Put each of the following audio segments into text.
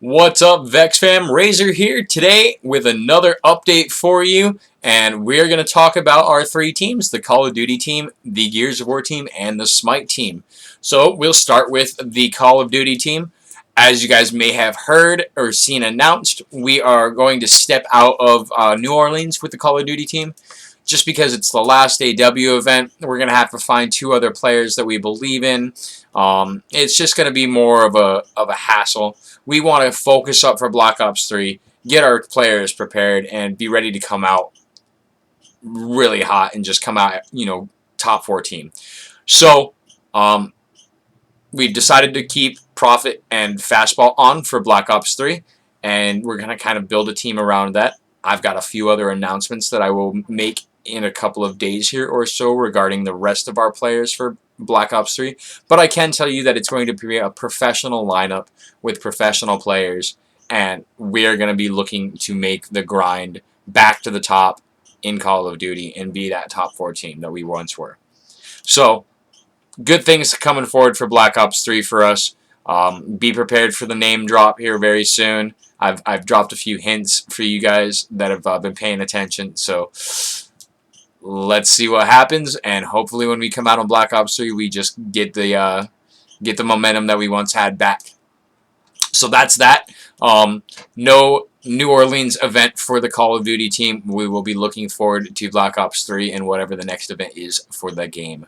What's up, VexXFam? Razor here today with another update for you, and we're going to talk about our three teams, the Call of Duty team, the Gears of War team, and the Smite team. So we'll start with the Call of Duty team. As you guys may have heard or seen announced, we are going to step out of New Orleans with the Call of Duty team. Just because it's the last AW event, we're going to have to find two other players that we believe in. It's just going to be more of a hassle. We want to focus up for Black Ops 3, get our players prepared, and be ready to come out really hot and just come out, top 4 team. So, we've decided to keep Profit and Fastball on for Black Ops 3, and we're going to kind of build a team around that. I've got a few other announcements that I will make in a couple of days here or so regarding the rest of our players for Black Ops 3, but I can tell you that it's going to be a professional lineup with professional players, and we are going to be looking to make the grind back to the top in Call of Duty and be that top 4 team that we once were. So, good things coming forward for Black Ops 3 for us. Be prepared for the name drop here very soon. I've dropped a few hints for you guys that have been paying attention, so let's see what happens, and hopefully when we come out on Black Ops 3, we just get the momentum that we once had back. So that's that. No New Orleans event for the Call of Duty team. We will be looking forward to Black Ops 3 and whatever the next event is for the game.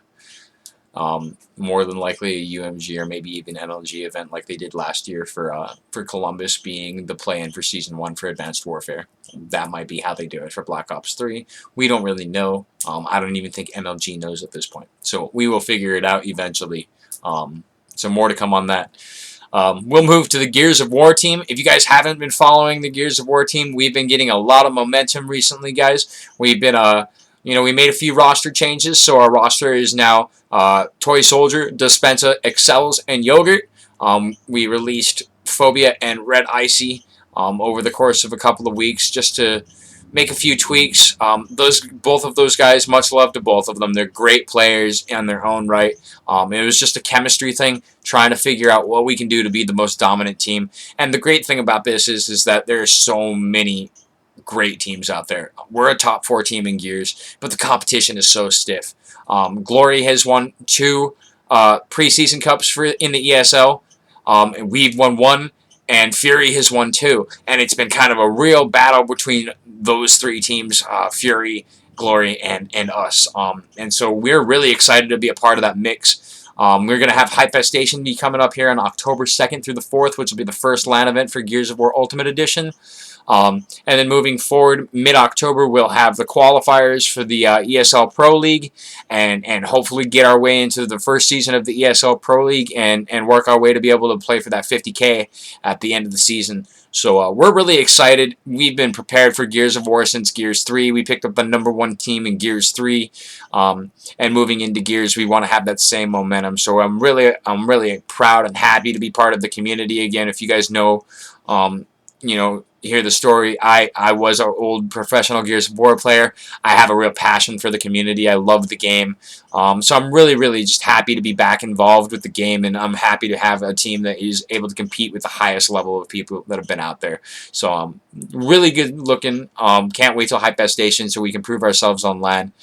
More than likely a UMG or maybe even MLG event like they did last year for Columbus, being the play-in for Season 1 for Advanced Warfare. That might be how they do it for Black Ops 3. We don't really know. I don't even think MLG knows at this point. So we will figure it out eventually. So more to come on that. We'll move to the Gears of War team. If you guys haven't been following the Gears of War team, we've been getting a lot of momentum recently, guys. We've been we made a few roster changes, so our roster is now Toy Soldier, Dispensa, Excels, and Yogurt. We released Phobia and Red Icy over the course of a couple of weeks just to make a few tweaks. Both of those guys, much love to both of them. They're great players in their own right. It was just a chemistry thing, trying to figure out what we can do to be the most dominant team. And the great thing about this is that there's so many great teams out there. We're a top 4 team in Gears, but the competition is so stiff. Glory has won 2 preseason cups in the ESL. And we've won 1, and Fury has won 2. And it's been kind of a real battle between those 3 teams, Fury, Glory, and us. And so we're really excited to be a part of that mix. We're going to have Hypefestation be coming up here on October 2nd through the 4th, which will be the first LAN event for Gears of War Ultimate Edition. And then moving forward, mid-October, we'll have the qualifiers for the ESL Pro League, and hopefully get our way into the first season of the ESL Pro League and work our way to be able to play for that 50K at the end of the season. So we're really excited. We've been prepared for Gears of War since Gears 3. We picked up the #1 team in Gears 3, and moving into Gears, we want to have that same momentum. So I'm really proud and happy to be part of the community again. If you guys know, hear the story, I was an old professional Gears of War player. I have a real passion for the community. I love the game. So I'm really just happy to be back involved with the game, and I'm happy to have a team that is able to compete with the highest level of people that have been out there. So really good looking. Can't wait till Hypefestation so we can prove ourselves on LAN.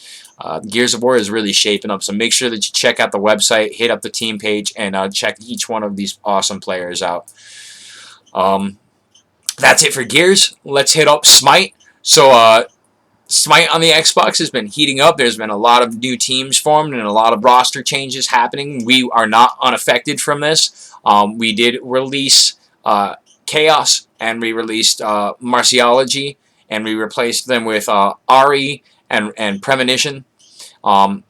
Gears of War is really shaping up, so make sure that you check out the website, hit up the team page, and check each one of these awesome players out. That's it for Gears. Let's hit up Smite. So, Smite on the Xbox has been heating up. There's been a lot of new teams formed and a lot of roster changes happening. We are not unaffected from this. We did release Chaos, and we released Marciology, and we replaced them with Ari and Premonition.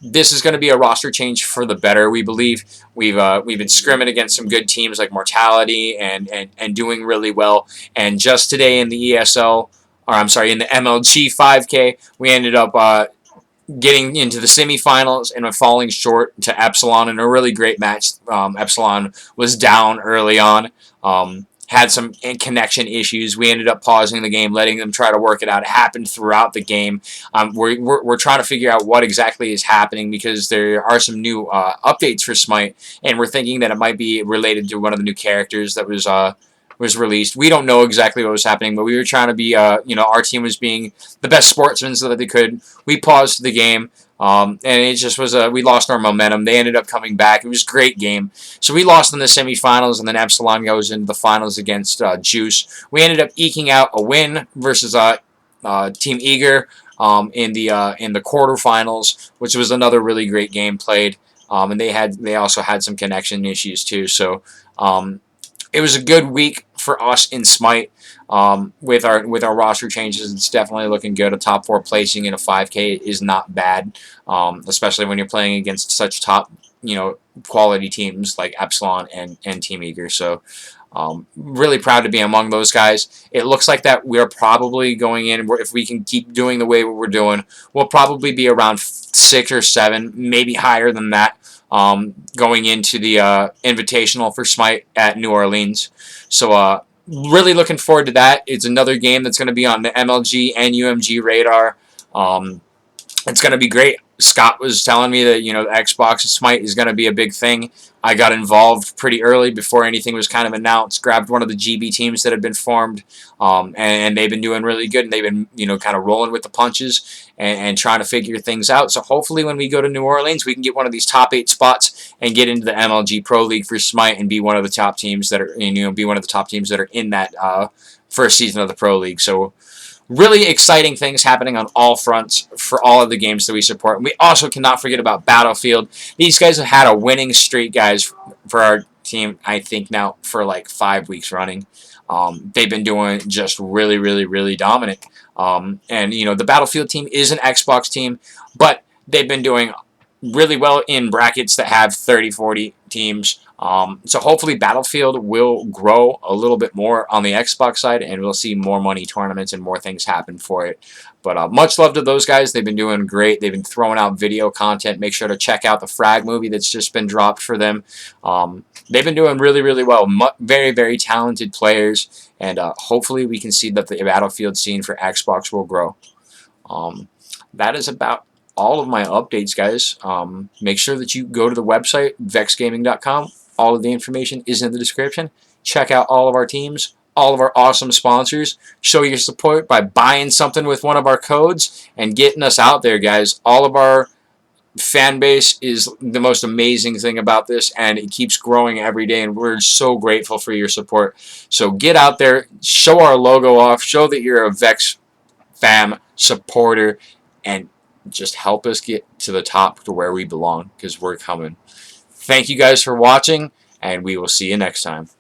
This is going to be a roster change for the better, we believe. We've been scrimming against some good teams like Mortality and doing really well. And just today in the ESL, or I'm sorry, in the MLG 5K, we ended up getting into the semifinals and falling short to Epsilon in a really great match. Epsilon was down early on. Had some connection issues. We ended up pausing the game, letting them try to work it out. It happened throughout the game. We're trying to figure out what exactly is happening because there are some new updates for Smite, and we're thinking that it might be related to one of the new characters that was was released. We don't know exactly what was happening, but we were trying to be, our team was being the best sportsmen so that they could. We paused the game, and it just was we lost our momentum. They ended up coming back. It was a great game. So we lost in the semifinals, and then Epsilon goes into the finals against Juice. We ended up eking out a win versus Team Eager in the quarterfinals, which was another really great game played. And they also had some connection issues too. So it was a good week for us in Smite. With our roster changes, it's definitely looking good. A top 4 placing in a 5K is not bad, especially when you're playing against such top, quality teams like Epsilon and Team Eager. So really proud to be among those guys. It looks like that we're probably going in, if we can keep doing the way we're doing, we'll probably be around 6 or 7, maybe higher than that, going into the Invitational for Smite at New Orleans. So really looking forward to that. It's another game that's going to be on the MLG and UMG radar. It's going to be great. Scott was telling me that, the Xbox Smite is going to be a big thing. I got involved pretty early before anything was kind of announced, grabbed one of the GB teams that had been formed, and they've been doing really good, and they've been, kind of rolling with the punches and trying to figure things out. So hopefully when we go to New Orleans, we can get one of these top 8 spots and get into the MLG Pro League for Smite and be one of the top teams that are, be one of the top teams that are in that first season of the Pro League. So really exciting things happening on all fronts for all of the games that we support. And we also cannot forget about Battlefield. These guys have had a winning streak, guys, for our team, I think now for like 5 weeks running. They've been doing just really, really, really dominant. And, the Battlefield team is an Xbox team, but they've been doing really well in brackets that have 30, 40 teams. So hopefully Battlefield will grow a little bit more on the Xbox side, and we'll see more money tournaments and more things happen for it. But much love to those guys. They've been doing great. They've been throwing out video content. Make sure to check out the Frag movie that's just been dropped for them. They've been doing really, really well. Very, very talented players, and hopefully we can see that the Battlefield scene for Xbox will grow. That is about all of my updates, guys. Make sure that you go to the website, VexXgaming.com. All of the information is in the description. Check out all of our teams, all of our awesome sponsors. Show your support by buying something with one of our codes and getting us out there, guys. All of our fan base is the most amazing thing about this, and it keeps growing every day, and we're so grateful for your support. So get out there, show our logo off, show that you're a VexXFam supporter, and just help us get to the top to where we belong, because we're coming. Thank you guys for watching, and we will see you next time.